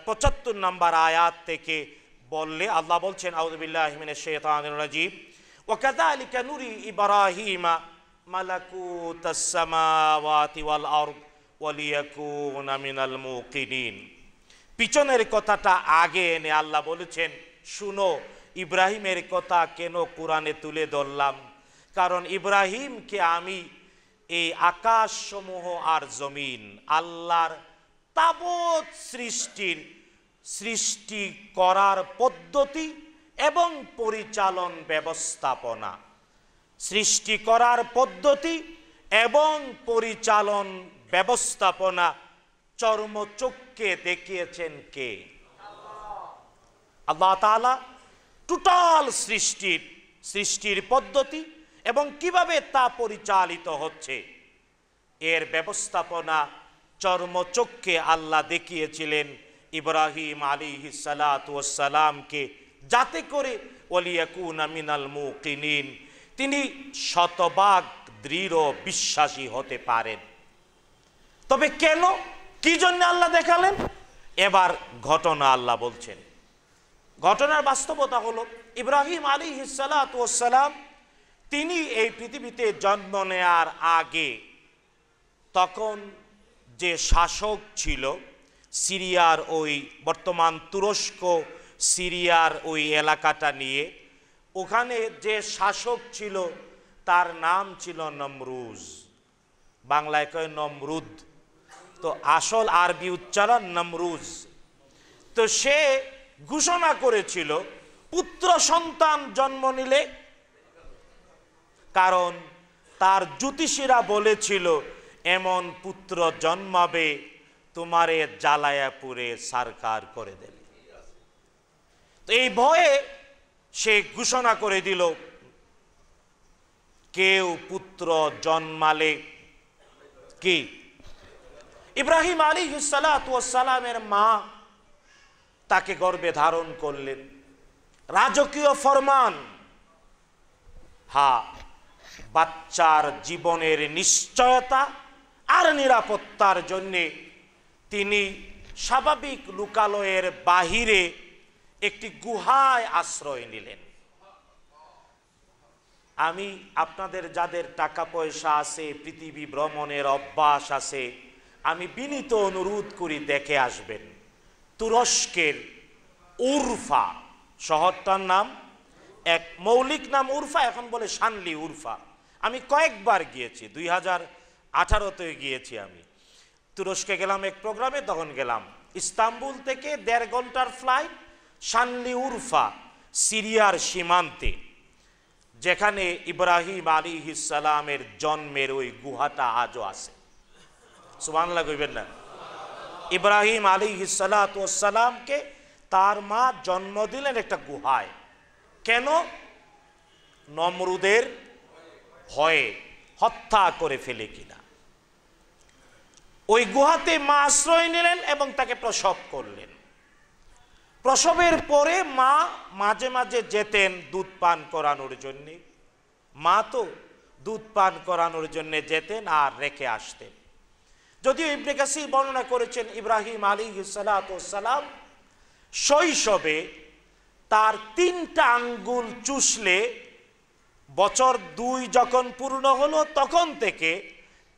75 নম্বর আয়াত থেকে বললে আল্লাহ বলছেন, আউযু বিল্লাহি মিনাশ শাইতানির রাজীম, ওয়া কাযালিকা নুরি ইব্রাহিমা মালাকুতাস সামাওয়াতি ওয়াল আরদ ওয়া লিয়াকুনা মিনাল মুকিনিন। পিছনের কথাটা আগে এনে আল্লাহ বলেছেন, শুনো ইব্রাহিমের কথা কেন কোরআনে তুলে ধরলাম, কারণ ইব্রাহিমকে আমি এই আকাশসমূহ আর জমিন আল্লাহর তাবৎ সৃষ্টি করার পদ্ধতি এবং পরিচালন ব্যবস্থাপনা, সৃষ্টি করার পদ্ধতি এবং পরিচালন ব্যবস্থাপনা চর্মচক্ষে দেখিয়েছেন কে? আল্লাহ তাআলা। টোটাল সৃষ্টির পদ্ধতি এবং কিভাবে তা পরিচালিত হচ্ছে এর ব্যবস্থাপনা চর্মচক্ষে আল্লাহ দেখিয়েছিলেন ইব্রাহিম আলাইহিস সালাতু ওয়াস সালামকে, যাতে করে ওয়ালিয়াকুনা মিনাল মুকিনিন, তিনি শতভাগ দৃঢ় বিশ্বাসী হতে পারেন। তবে কেন, কি জন্য আল্লাহ দেখালেন? এবার ঘটনা আল্লাহ বলছেন। ঘটনার বাস্তবতা হলো, ইব্রাহিম আলাইহিস সালাতু ওয়াস সালাম তিনি এই পৃথিবীতে জন্ম নেয়ার আগে তখন যে শাসক ছিল সিরিয়ার, ওই বর্তমান তুরস্ক সিরিয়ার ওই এলাকাটা নিয়ে, ওখানে যে শাসক ছিল তার নাম ছিল নমরুজ, বাংলায় কয় নমরুদ, তো আসল আরবি উচ্চারণ নমরুজ। তো সে ঘোষণা করেছিল পুত্র সন্তান জন্ম নিলে, কারণ তার জ্যোতিষীরা বলেছিল এমন পুত্র জন্মাবে তোমারে জ্বালায়া পুড়ে সারকার করে দেবে। তো এই ভয়ে সে ঘোষণা করে দিল, কেউ পুত্র জন্মালে কি? ইব্রাহিম আলাইহিস সালাতু ওয়াস সালামের মা তাকে গর্ভে ধারণ করলেন। রাজকীয় ফরমান, বাচ্চার জীবনের নিশ্চয়তা আর নিরাপত্তার জন্য তিনি স্বাভাবিক লোকালয়ের বাহিরে একটি গুহায় আশ্রয় নিলেন। আমি আপনাদের যাদের টাকা পয়সা আছে, পৃথিবী ভ্রমণের অভ্যাস আছে, আমি বিনীত অনুরোধ করি দেখে আসবেন। তুরস্কের উরফা শহরটার নাম, এক মৌলিক নাম উরফা, এখন বলে শানলি উরফা। আমি কয়েকবার গিয়েছি, 2018-তে গিয়েছি। আমি তুরস্কে গেলাম এক প্রোগ্রামে, তখন গেলাম। ইস্তাম্বুল থেকে 1.5 ঘন্টার ফ্লাইট, শানলি উরফা সিরিয়ার সীমান্তে, যেখানে ইব্রাহিম আলাইহিস সালামের জন্মের ওই গুহাটা আজও আছে। সুবহানাল্লাহ কইবেন না? ইব্রাহিম আলাইহিস সালাতু ওয়াস সালামকে তার মা জন্ম দিলেন একটা গুহায়। কেন? নমরুদের ভয়ে, হত্যা করে ফেলে কিনা। ওই গুহাতে মা আশ্রয় নিলেন এবং তাকে প্রসব করলেন। প্রসবের পরে মা মাঝে মাঝে যেতেন দুধ পান করানোর জন্যে। মা তো দুধ পান করানোর জন্যে যেতেন আর রেখে আসতেন। যদিও ইবনে কাসির বর্ণনা করেছেন, ইব্রাহিম আলাইহিস সালাতু ওয়াস সালাম শৈশবে তার 3টা আঙ্গুল চুষলে, বছর 2 যখন পূর্ণ হলো তখন থেকে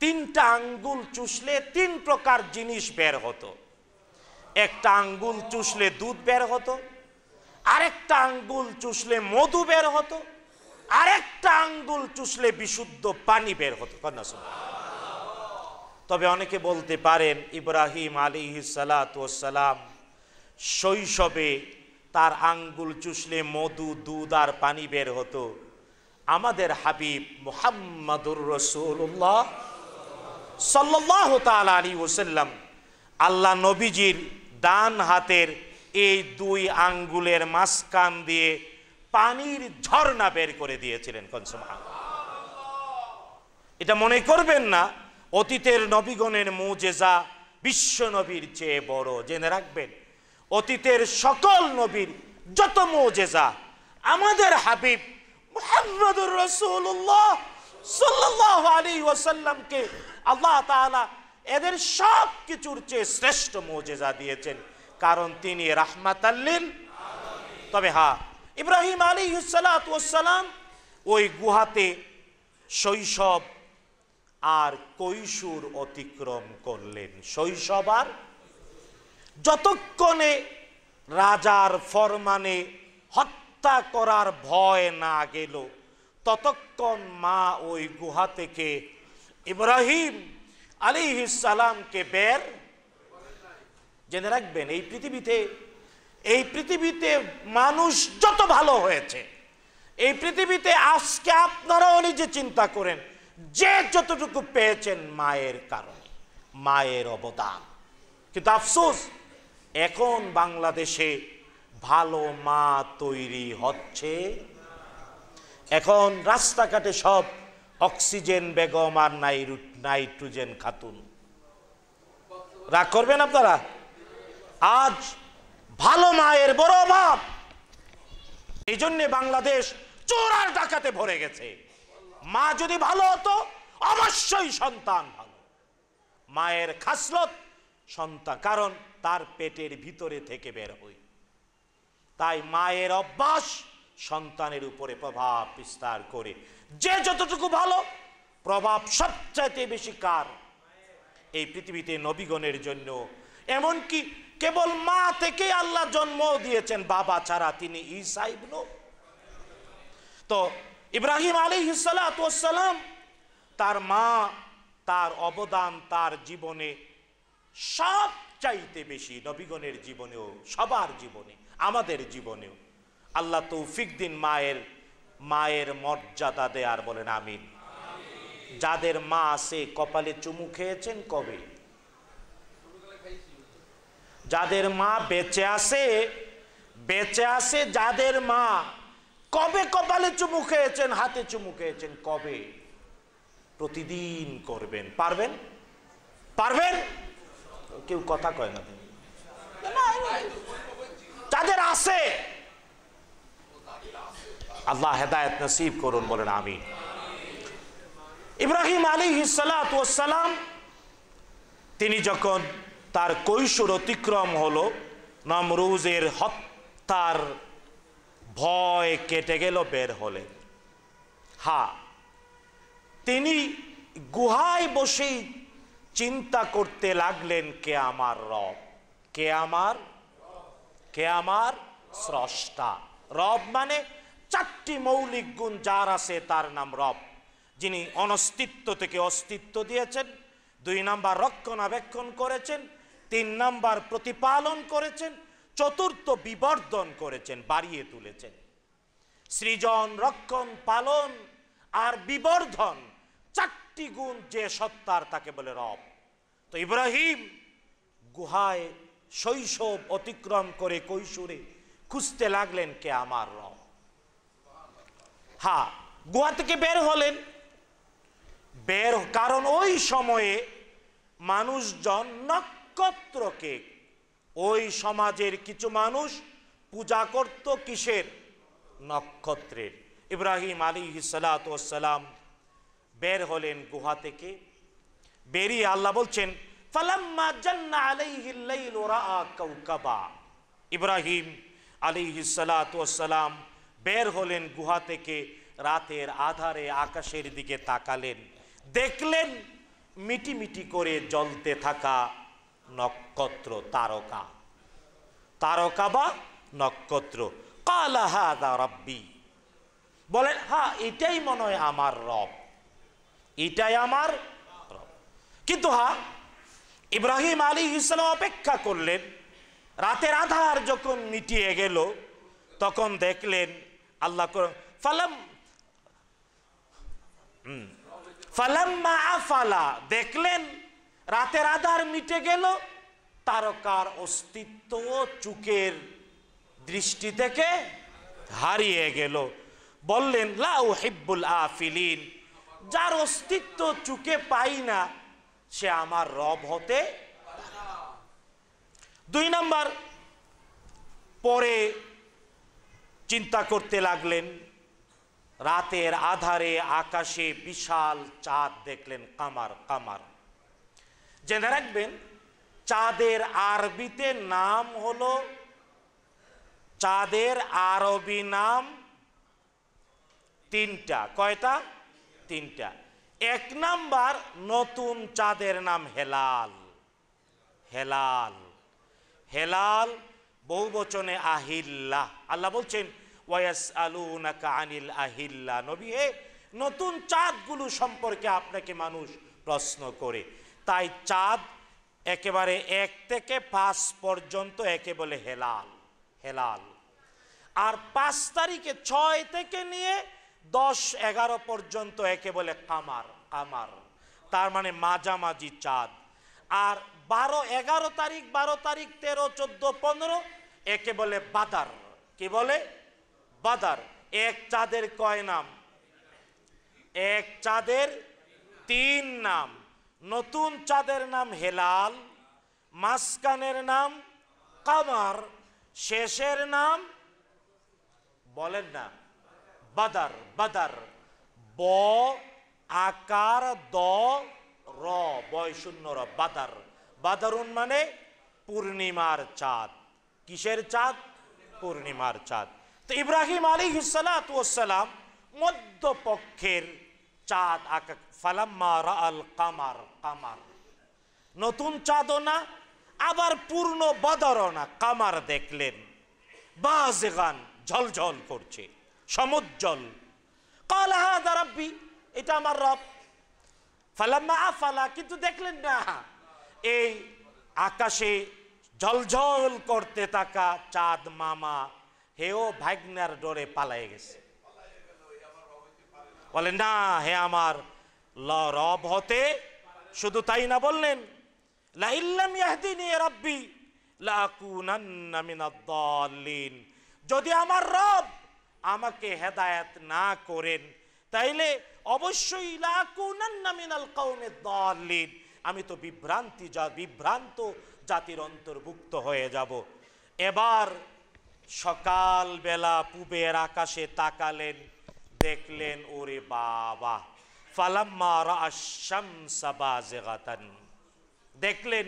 3টা আঙ্গুল চুষলে 3 প্রকার জিনিস বের হতো। একটা আঙ্গুল চুষলে দুধ বের হতো, আরেকটা আঙ্গুল চুষলে মধু বের হতো, আরেকটা আঙ্গুল চুষলে বিশুদ্ধ পানি বের হতো। তবে অনেকে বলতে পারেন ইব্রাহিম আলাইহিস সালাতু ওয়াস সালাম শৈশবে তার আঙ্গুল চুষলে মধু, দুধ আর পানি বের হতো। আমাদের হাবিব মুহাম্মাদুর রাসূলুল্লাহ সাল্লাল্লাহু তাআলা আলাইহি ওয়াসাল্লাম আল্লাহ নবীজির ডান হাতের এই দুই আঙ্গুলের মাঝখান দিয়ে পানির ঝর্ণা বের করে দিয়েছিলেন। এটা মনে করবেন না অতীতের নবীগণের মুজিজা বিশ্ব নবীর চেয়ে বড়। জেনে রাখবেন অতীতের সকল নবীর যত মুজিজা আমাদের হাবিব মুহাম্মদুর রাসূলুল্লাহ সাল্লাল্লাহু আলাইহি ওয়াসাল্লামকে আল্লাহ তাআলা এদের সব কিছুর চেয়ে শ্রেষ্ঠ মুজিজা দিয়েছেন, কারণ তিনি রাহমাতাল লিল আলামিন। তবে হ্যাঁ, ইব্রাহিম আলাইহিস সালাতু ওয়াস সালাম ওই গুহাতে শৈশব আর কৈশোর অতিক্রম করলেন। শৈশব আর যতক্ষণে রাজার ফরমানে হত্যা করার ভয় না গেল ততক্ষণ মা ওই গুহা থেকে ইব্রাহিম আলাইহিস সালামকে বের। জেনে রাখবেন এই পৃথিবীতে মানুষ যত ভালো হয়েছে, এই পৃথিবীতে আজকে আপনারাও নিজে চিন্তা করেন, যে যতটুকু পেয়েছেন মায়ের কারণে, মায়ের অবদান। কিন্তু আফসোস এখন বাংলাদেশে ভালো মা তৈরি হচ্ছে। এখন রাস্তাঘাটে সব অক্সিজেন বেগম আর নাইট্রোজেন খাতুন। রাগ করবেন আপনারা? আজ ভালো মায়ের বড় অভাব। এই জন্যে বাংলাদেশ চোর আর ডাকাতে ভরে গেছে। মা যদি ভালো হতো অবশ্যই সন্তান ভালো। মায়ের খাসলত সন্তান, কারণ তার পেটের ভিতরে থেকে বের হই। তাই মায়ের অভ্যাস সন্তানের উপরে প্রভাব বিস্তার করে। যে যতটুকু ভালো, প্রভাব সবচাইতে বেশি কার? এই পৃথিবীতে নবীগণের জন্য। এমনকি কেবল মা থেকে আল্লাহ জন্ম দিয়েছেন, বাবা ছাড়া। তিনি ঈসা ইবনে। তো ইব্রাহিম আলাইহিস সালাতু ওয়াস সালাম, তার মা, তার অবদান তার জীবনে সব চাইতে বেশি। নবীগণের জীবনেও, সবার জীবনে, আমাদের জীবনেও। আল্লাহ তৌফিক দিন মায়ের মর্যাদা দেয়ার, বলেন আমিন। যাদের মা আছে কপালে চুমু খেয়েছেন কবে? যাদের মা বেঁচে আছে, যাদের মা কবে কপালে চুমু খেয়েছেন, হাতে চুমু খেয়েছেন কবে? প্রতিদিন করবেন। পারবেন? কেউ কথা কয় না। যাদের আছে আল্লাহ হেদায়েত নসিব করুন, বলেন আমিন। ইব্রাহিম আলাইহিস সালাতু ওয়াস সালাম তিনি যখন তার কৈশোর অতিক্রম হলো, নমরুজের হত্যার ভয় কেটে গেল, বের হলেন। হ্যাঁ, তিনি গুহায় বসেই চিন্তা করতে লাগলেন, কে আমার রব, কে আমার স্রষ্টা। রব মানে চারটি মৌলিক গুণ যার আছে তার নাম রব। যিনি অনস্তিত্ব থেকে অস্তিত্ব দিয়েছেন, 2 নাম্বার রক্ষণাবেক্ষণ করেছেন, 3 নাম্বার প্রতিপালন করেছেন, 4র্থ বিবর্ধন করেছেন, বাড়িয়ে তুলেছেন। সৃজন, রক্ষণ, পালন আর বিবর্ধন, 4টি গুণ যে সত্তার, তাকে বলে রব। তো ইব্রাহিম গুহায় শৈশব অতিক্রম করে কৈশোরে খুঁজতে লাগলেন, কে আমার রব। হ্যাঁ, গুহা থেকে বের হলেন। কারণ ওই সময়ে মানুষজন নক্ষত্রকে, ওই সমাজের কিছু মানুষ পূজা করত কিসের? নক্ষত্রের। ইব্রাহিম আলাইহিস সালাতু ওয়াস সালাম বের হলেন গুহা থেকে। বেরিয়ে আল্লাহ বলছেন, ফালাম্মা জান্না আলাইহিল লাইল রাআ কাওকাবা। ইব্রাহিম আলাইহিস সালাতু ওয়াস সালাম বের হলেন গুহা থেকে, রাতের আধারে আকাশের দিকে তাকালেন, দেখলেন মিটিমিটি করে জ্বলতে থাকা নক্ষত্র, তারকা। তারকা বা নক্ষত্র। ক্বালা হাযা রাব্বি, বলেন হ্যাঁ এটাই মনে হয় আমার রব, এটাই আমার রব। কিন্তু হ্যাঁ, ইব্রাহিম আলাইহিস সালাম অপেক্ষা করলেন। রাতের আধার যখন মিটিয়ে গেল তখন দেখলেন আল্লাহ ফালাম্মা আফালা, দেখলেন রাতের আধার মিটে গেল, তারকার অস্তিত্ব চোখের দৃষ্টি থেকে হারিয়ে গেল। বললেন লা উহিব্বুল আফিলিন, যার অস্তিত্ব চোখে পাই না সে আমার রব হতে। 2 নাম্বার, পরে চিন্তা করতে লাগলেন। রাতের আধারে আকাশে বিশাল চাঁদ দেখলেন, কামার। কামার জেনে রাখবেন, চাঁদের আরবিতে নাম হলো, চাঁদের আরবি নাম 3টা। কয়টা? 3টা। 1 নাম্বার, নতুন চাঁদের নাম হেলাল। হেলাল, হেলাল বহুবচনে আহিল্লা। আল্লাহ বলছেন ওয়ায়াসআলুনাকা আনিল আহিল্লা, নবী হে নতুন চাঁদগুলো সম্পর্কে আপনাকে মানুষ প্রশ্ন করে। তাই চাঁদ একেবারে 1 থেকে 5 পর্যন্ত একে বলে হেলাল, হেলাল। আর 5 তারিখে 6 থেকে নিয়ে 10, 11 পর্যন্ত একে বলে কামার। কামার তার মানে মাঝামাঝি চাঁদ। আর 12, 11 তারিখ, 12 তারিখ, 13, 14, 15 একে বলে বাদার। কি বলে? বাদার। এক চাঁদের কয় নাম? এক চাঁদের 3 নাম। নতুন চাঁদের নাম হেলাল, মাঝখানের নাম কামার, শেষের নাম বলেন না বাদার। বাদার, ব আকার দ র, বয় শূন্য র, বাদার। বাদারুন মানে পূর্ণিমার চাঁদ। কিসের চাঁদ? পূর্ণিমার চাঁদ। তো ইব্রাহিম আলাইহিস সালাতু ওয়াস সালাম মধ্যপক্ষের চাঁদ আকা, ফালাম্মা রাআল কামার। কামার নতুন চাঁদও না, আবার পূর্ণ বদরও না, কামার দেখলেন। বাযিগান, ঝলঝল করছে, সমুজ্জ্বল। ক্বালা হাযা রাব্বি, এটা আমার রব। ফালাম্মা আফালা, কিন্তু দেখলেন না এই আকাশে ঝলঝল করতে থাকা চাঁদ মামা হেও ভাগ্নার ডরে পালায়ে গেছে। বলেন না হে আমার রব হতে। শুধু তাই না, বললেন লা ইল্লাম ইয়াহদিনি রাব্বি লাকুনান্না মিনাদ দাল্লিন, যদি আমার রব আমাকে হেদায়েত না করেন তাইলে অবশ্যই লাকুনান্না মিনাল কওমিদ দাল্লিন, আমি তো বিভ্রান্ত জাতির অন্তর্ভুক্ত হয়ে যাব। এবার সকাল বেলা পূবের আকাশে তাকালেন, দেখলেন ওরে বাবা, ফালাম্মা রাআশ শামসা বাযিগাতান, দেখলেন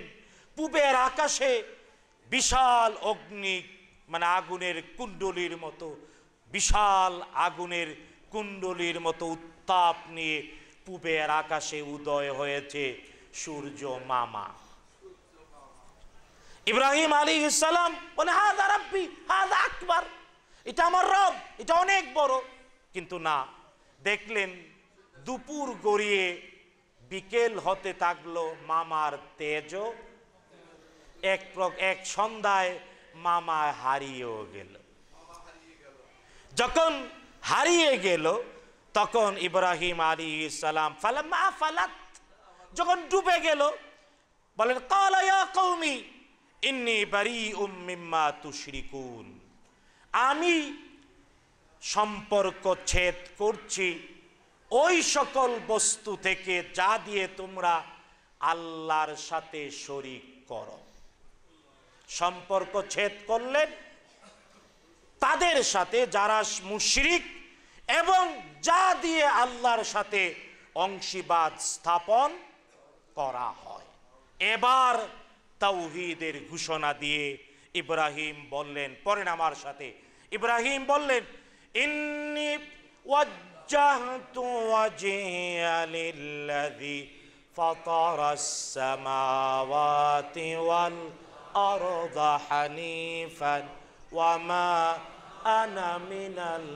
পূবের আকাশে বিশাল অগ্নি, মানে আগুনের কুণ্ডলীর মতো, বিশাল আগুনের কুণ্ডলীর মতো উত্তাপ নিয়ে পূবের আকাশে উদয় হয়েছে সূর্য মামা। ইব্রাহিম আলাইহিস সালাম বলে হাযা রাব্বি হাযা আকবার, এটা আমার রব, এটা অনেক বড়। কিন্তু না, দেখলেন দুপুর গড়িয়ে বিকেল হতে থাকলো, মামার তেজও এক সন্ধ্যায় মামা হারিয়েও গেল। যখন হারিয়ে গেল তখন ইব্রাহিম আলাইহিস সালাম ফালাম্মা আফালাত, যখন ডুবে গেল, বলেন ক্বালা ইয়া কওমি ইন্নী বারীউম মিম্মা তুশরিকুন, আমি সম্পর্ক ছেদ করছি ওই সকল বস্তু থেকে যা দিয়ে তোমরা আল্লাহর সাথে শরীক করো। সম্পর্ক ছেদ করলেন তাদের সাথে যারা মুশরিক এবং যা দিয়ে আল্লাহর সাথে অংশীবাদ স্থাপন করা হয়। এবার তাওহীদের ঘোষণা দিয়ে ইব্রাহিম বললেন, পড়েন আমার সাথে, ইব্রাহিম বললেন ইন্নী ওয়াজ্জাহতু ওয়াজহিয়া লিল্লাযী ফাতারাস সামাওয়াতি ওয়াল আরদা হানিফান ওয়া মা আনা মিনাল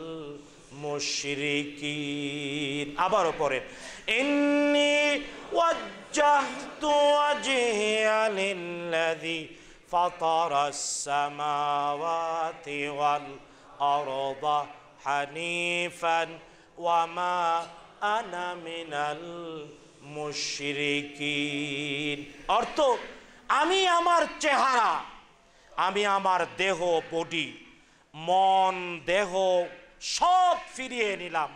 মুশরিকিন। আবারও পড়েন, ইন্নী ওয়াজ্জাহতু ওয়াজহিয়া লিল্লাযী ফাতারাস সামাওয়াতি ওয়াল আরদা হানিফান ওয়া মা আনা মিনাল মুশরিকিন। অর্থ, আমি আমার চেহারা, আমি আমার দেহ, বডি, মন, দেহ সব ফিরিয়ে নিলাম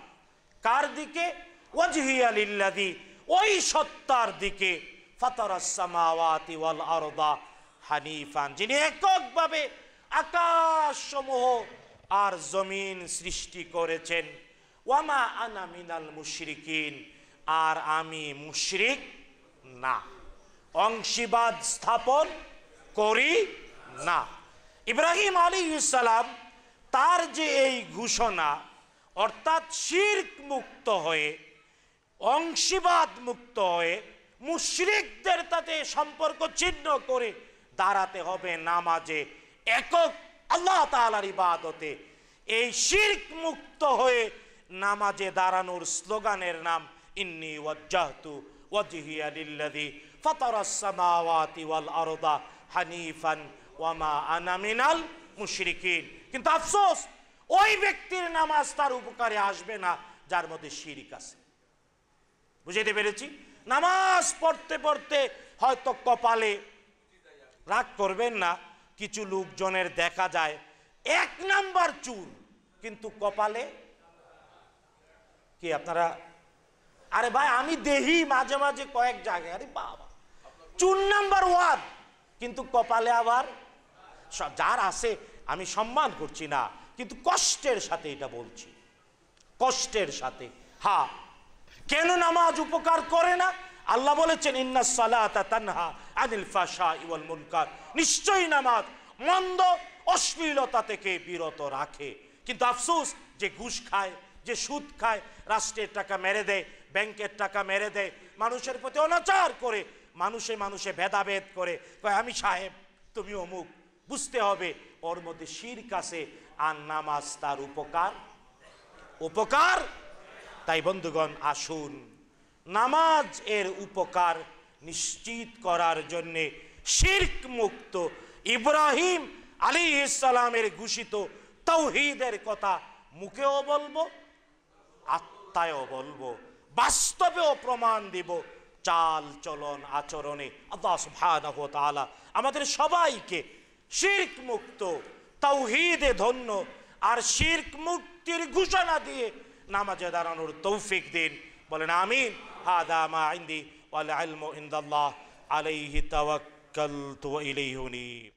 কার দিকে? ওয়াজহিয়া লিল্লাযী, ওই সত্তার দিকে, ফাতারাস সামাওয়াতি ওয়াল আরদা হানিফান, যিনি এককভাবে আকাশ সমূহ আর জমিন সৃষ্টি করেছেন। ওয়ামা আনা মিনাল মুশরিকিন, আর আমি মুশরিক না, অংশীবাদ স্থাপন করি না। ইব্রাহিম আলাইহিস সালাম তার যে এই ঘোষণা, অর্থাৎ শিরক মুক্ত হয়ে, অংশীবাদ মুক্ত হয়ে, মুশরিকদের সাথে সম্পর্ক ছিন্ন করে দাঁড়াতে হবে নামাজে, একক আল্লাহ তাআলার ইবাদতে। এই শিরক মুক্ত হয়ে নামাজে দাঁড়ানোর স্লোগানের নাম ইন্নী ওয়াজ্জাহতু ওয়াজহিয়া লিল্লাযী ফাতারাস সামাওয়াতি ওয়াল আরদা হানিফান ওয়া মা আনা মিনাল মুশরিকিন। কিন্তু আফসোস, ওই ব্যক্তির নামাজ তার উপকারে আসবে না যার মধ্যে শিরক আছে। বুঝাইতে পেরেছি? নামাজ পড়তে পড়তে হয়তো কপালে, রাগ করবেন না, কিছু লোকজনের দেখা যায় 1 নাম্বার চুল, কিন্তু কপালে কি? আপনারা, আরে ভাই আমি দেহি মাঝে মাঝে কয়েক জায়গায়, আরে বাবা চুল নাম্বার 1, কিন্তু কপালে আবার সব। যার আছে আমি সম্মান করছি না, কিন্তু কষ্টের সাথে এটা বলছি, কষ্টের সাথে। হ্যাঁ, কেন নামাজ উপকার করে না? আল্লাহ বলেছেন ইন্নাস সালাতা তানহা আনিল ফাহশাই ওয়াল মুনকার, নিশ্চয়ই নামাজ মন্দ অশ্লীলতা থেকে বিরত রাখে। কিন্তু আফসোস, যে ঘুষ খায়, যে সুদ খায়, রাষ্ট্রের টাকা মেরে দেয়, ব্যাংকের টাকা মেরে দেয়, মানুষের প্রতি অনাচার করে, মানুষে মানুষে ভেদাভেদ করে, কয় আমি সাহেব তুমি অমুক, বুঝতে হবে ওর মধ্যে শিরক আছে। আর নামাজ তার উপকার। তাই বন্ধুগণ, আসুন নামাজ এর উপকার নিশ্চিত করার জন্যে শিরক মুক্ত ইব্রাহিম আলাইহিস সালামের ঘোষিত তাওহীদের কথা মুখেও বলবো, আত্মায়ও বলবো, বাস্তবেও প্রমাণ দিব, চাল চলন আচরণে। আল্লাহ সুবহানাহু ওয়া তাআলা আমাদের সবাইকে শিরক মুক্ত, তাওহীদে ধন্য আর শিরক মুক্তির ঘোষণা দিয়ে নামাজে দাঁড়ানোর তৌফিক দিন। বলেন আমিন। হাদা মা ইনদি ওয়াল ইলমু ইনদাল্লাহ আলাইহি তাওয়াক্কালতু ওয়া ইলাইহি উনীব।